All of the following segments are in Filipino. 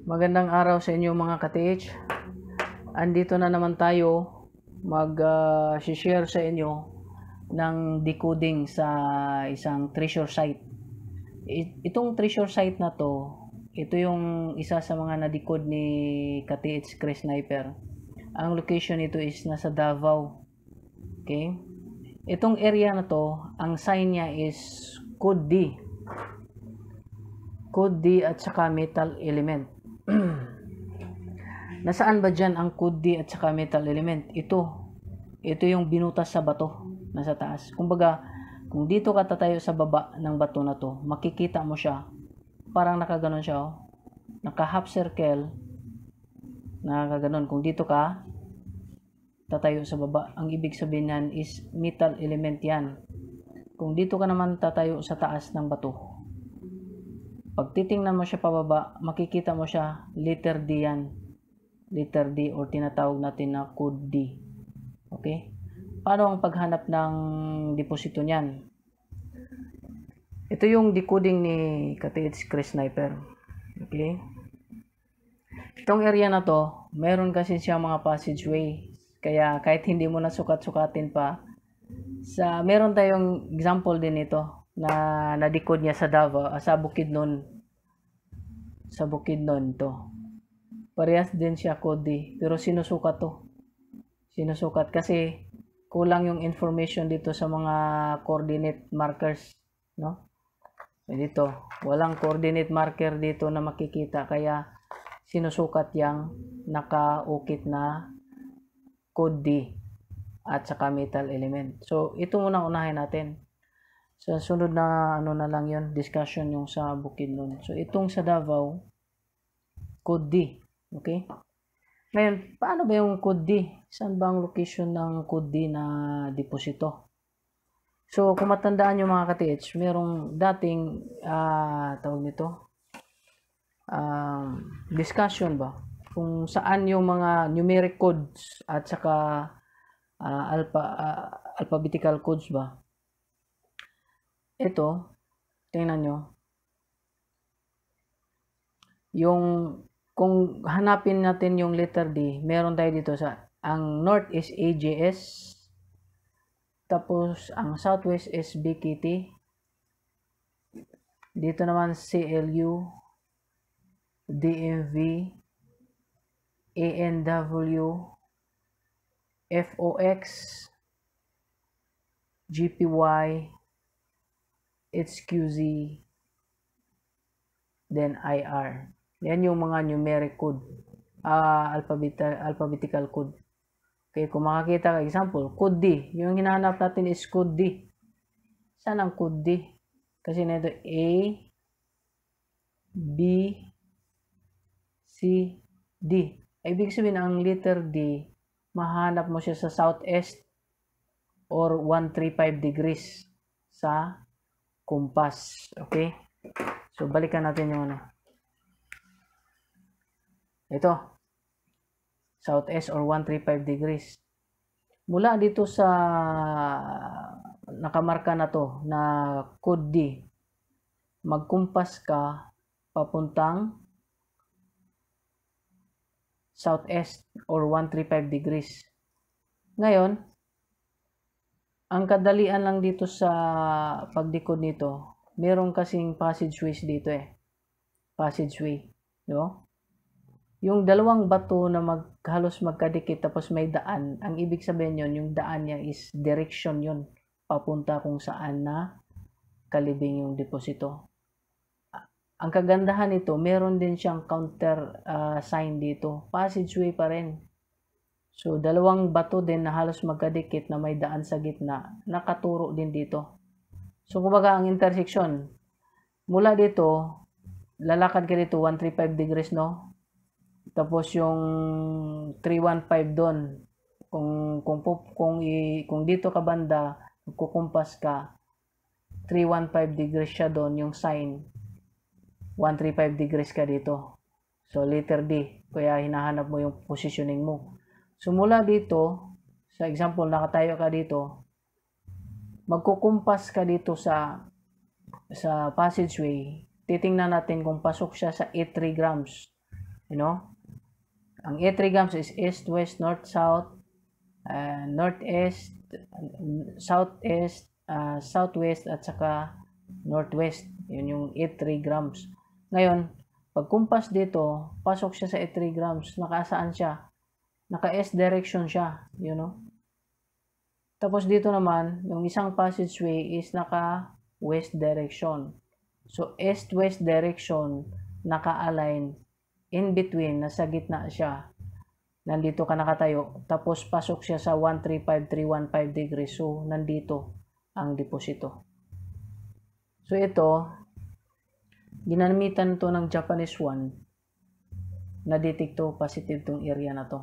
Magandang araw sa inyo mga ka-TH. Andito na naman tayo mag-share sa inyo ng decoding sa isang treasure site. Itong treasure site na to, ito yung isa sa mga na-decode ni ka-TH Chris Sniper. Ang location nito is nasa Davao. Okay? Itong area na to, ang sign niya is code D. Code D at saka metal element. Nasaan ba dyan ang code D at saka metal element? Ito yung binutas sa bato, nasa taas. Kumbaga, kung dito ka tatayo sa baba ng bato na to, makikita mo siya, parang nakaganon siya, oh. Naka half circle, nakaganon. Kung dito ka tatayo sa baba, ang ibig sabihin yan is metal element yan. Kung dito ka naman tatayo sa taas ng bato, pag titingnan mo siya pababa, makikita mo siya, letter D yan. Letter D or tinatawag natin na code D. Okay? Paano ang paghanap ng deposito niyan? Ito yung decoding ni ka-TH Chris Sniper. Okay? Itong area na to, meron kasi siya mga passageway. Kaya kahit hindi mo na sukat-sukatin pa, meron tayong example din ito na na-decode niya sa Davao, sa Bukidnon. Sa Bukidnon to. Parehas din siya code D, pero sinusukat to. Sinusukat kasi kulang yung information dito sa mga coordinate markers, no? Dito, walang coordinate marker dito na makikita, kaya sinusukat yang nakaukit na code D at saka metal element. So, ito muna unahin natin. Sa sunod na ano na lang yon, discussion yung sa Bukidnon. So, itong sa Davao, code D. Okay? Ngayon, paano ba yung code D? Saan ba ang location ng code D na deposito? So, kung matandaan nyo mga ka-TH, merong dating, tawag nito, discussion ba? Kung saan yung mga numeric codes at saka alphabetical codes ba? Ito, tingnan nyo. Kung hanapin natin yung letter D, meron tayo dito ang north is AJS, tapos ang southwest is BKT, dito naman CLU, DMV, ANW, FOX, GPY, HQZ, then IR. Yan yung mga numeric code, alphabetical code. Okay, kung makakita ka, example, code D. Yung hinahanap natin is code D. Saan ang code D? Kasi nito A, B, C, D. Ibig sabihin, ang letter D, mahanap mo siya sa southeast or 135 degrees sa compass. Okay? So, balikan natin yung ano. Ito, southeast or 135 degrees. Mula dito sa nakamarka na to na code D, magkumpas ka papuntang southeast or 135 degrees. Ngayon, ang kadalian lang dito sa pag-decode nito, meron kasing passageways dito passageway, no? Yung dalawang bato na halos magkadikit tapos may daan, ang ibig sabihin yon, yung daan niya is direction yon, papunta kung saan na kalibing yung deposito. Ang kagandahan nito, meron din siyang counter sign dito, passageway pa rin. So, dalawang bato din na halos magkadikit na may daan sa gitna, nakaturo din dito. So, kumbaga ang intersection, mula dito, lalakad ka dito 135 degrees, no? Tapos yung 315 doon, kung dito ka banda, kukumpas ka, 315 degrees siya doon, yung sign, 135 degrees ka dito. So, letter D, kaya hinahanap mo yung positioning mo. So, mula dito, sa example, nakatayo ka dito, magkukumpas ka dito sa passageway, titingnan natin kung pasok siya sa 83 grams. You know? Ang E3 grams is east, west, north, south, northeast, southeast, southwest, at saka northwest. Yun yung 8 grams. Ngayon, pag kumpas dito, pasok siya sa 8 grams. Nakasaan siya? Naka-S direction siya. You know? Tapos dito naman, yung isang passageway is naka-west direction. So, east-west direction, naka-align. In between, nasa gitna siya. Nandito ka nakatayo. Tapos, pasok siya sa 135315 degrees. So, nandito ang deposito. So, ito, ginamitan to ng Japanese 1 na detekto positive tong area na to.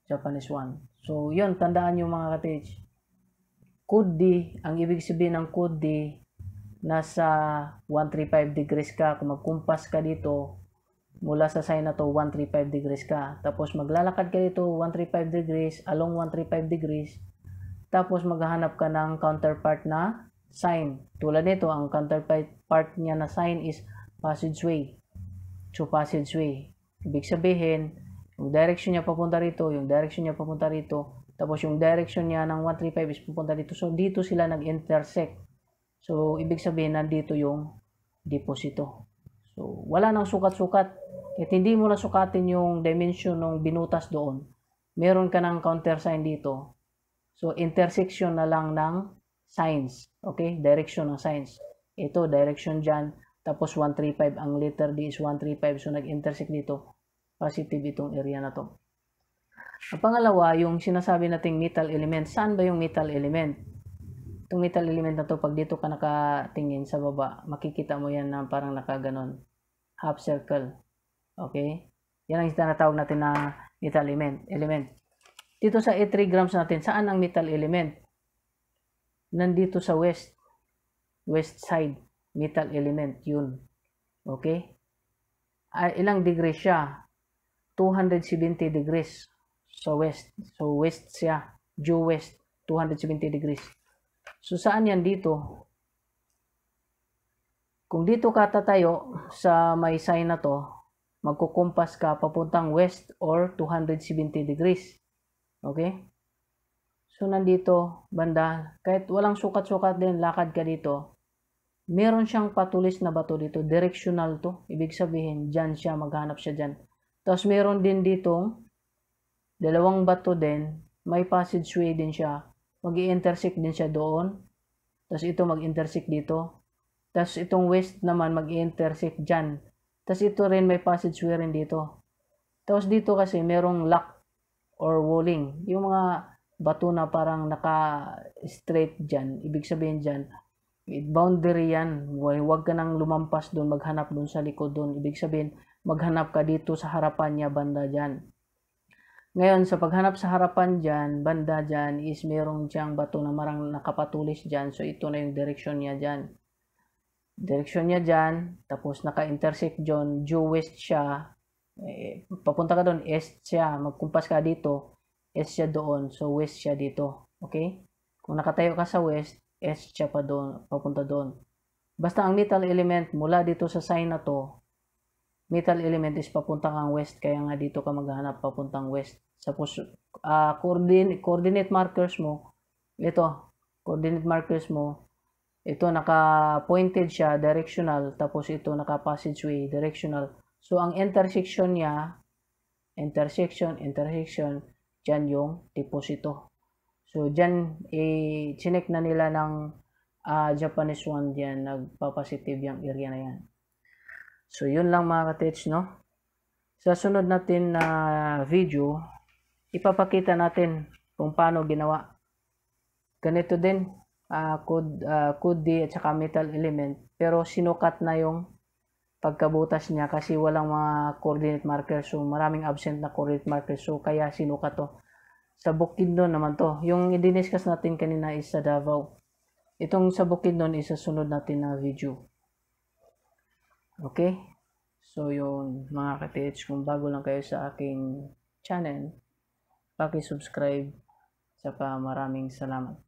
Japanese 1. So, yun, tandaan nyo mga ka-TH. Could D, ang ibig sabihin ng could D, nasa 135 degrees ka. Kung magkumpas ka dito, mula sa sign na to, 135 degrees ka. Tapos maglalakad ka dito, 135 degrees, along 135 degrees. Tapos maghahanap ka ng counterpart na sign. Tulad nito, ang counterpart niya na sign is passageway. So, passageway. Ibig sabihin, yung direction niya papunta rito, yung direction niya papunta rito, tapos yung direction niya ng 135 is papunta dito. So, dito sila nag-intersect. So, ibig sabihin, nandito yung deposito. So, wala nang sukat-sukat. At hindi mo na sukatin yung dimension ng binutas doon. Meron ka ng countersign dito. So, intersection na lang ng signs. Okay? Direction ng signs. Ito, direction dyan. Tapos 135. Ang letter D is 135. So, nag-intersect dito. Positive itong area na to. Ang pangalawa, yung sinasabi nating metal element. Saan ba yung metal element? Itong metal element na to, pag dito ka nakatingin sa baba, makikita mo yan na parang nakaganon. Half circle. Okay? Yan ang tinatawag natin na metal element. Dito sa 3 grams natin, saan ang metal element? Nandito sa west. West side. Metal element. Yun. Okay? Ilang degrees siya? 270 degrees. So west. So west siya. Due west. 270 degrees. So saan yan dito? Kung dito ka tatayo sa may sign na to, magkukumpas ka papuntang west or 270 degrees. Okay? So nandito, banda, kahit walang sukat-sukat din, lakad ka dito, meron siyang patulis na bato dito. Directional to. Ibig sabihin, dyan siya, maghanap siya dyan. Tapos meron din dito, dalawang bato din, may passageway din siya. Mag-i-intersect din siya doon. Tapos ito mag-intersect dito. Tapos itong west naman mag-i-intersect dyan. Tapos ito rin may passageway rin dito. Tapos dito kasi merong lock or walling. Yung mga bato na parang naka-straight dyan. Ibig sabihin dyan, boundary yan. Huwag ka nang lumampas doon, maghanap doon sa likod doon. Ibig sabihin, maghanap ka dito sa harapan niya, banda dyan. Ngayon, sa paghanap sa harapan dyan, banda dyan, is merong siyang bato na marang nakapatulis dyan. So, ito na yung direction niya dyan. Direction niya dyan, tapos naka-intersect dyan, due west siya. Papunta ka doon, east siya. Magkumpas ka dito, east siya doon. So, west siya dito. Okay? Kung nakatayo ka sa west, east siya pa doon, papunta doon. Basta ang metal element mula dito sa sign na to, metal element is papunta kang west, kaya nga dito ka maghanap papuntang west. Suppose, coordinate markers mo, ito, coordinate markers mo, ito naka-pointed siya, directional, tapos ito naka-passageway, directional. So, ang intersection niya, intersection, dyan yung deposito. So, dyan, chinek na nila ng Japanese 1 dyan, nagpa-positive yung area na yan. So, yun lang mga ka-TH, no? Sa sunod natin na video, ipapakita natin kung paano ginawa. Ganito din, could D at saka metal element, pero sinukat na yung pagkabutas niya kasi walang mga coordinate markers. So, maraming absent na coordinate markers. So, kaya sinukat to. Sa Bukidnon naman to. Yung i-discuss natin kanina is sa Davao. Itong sa Bukidnon is sa sunod natin na video. Okay? So, yung mga ka-TH, kung bago lang kayo sa aking channel, paki-subscribe. Saka maraming salamat.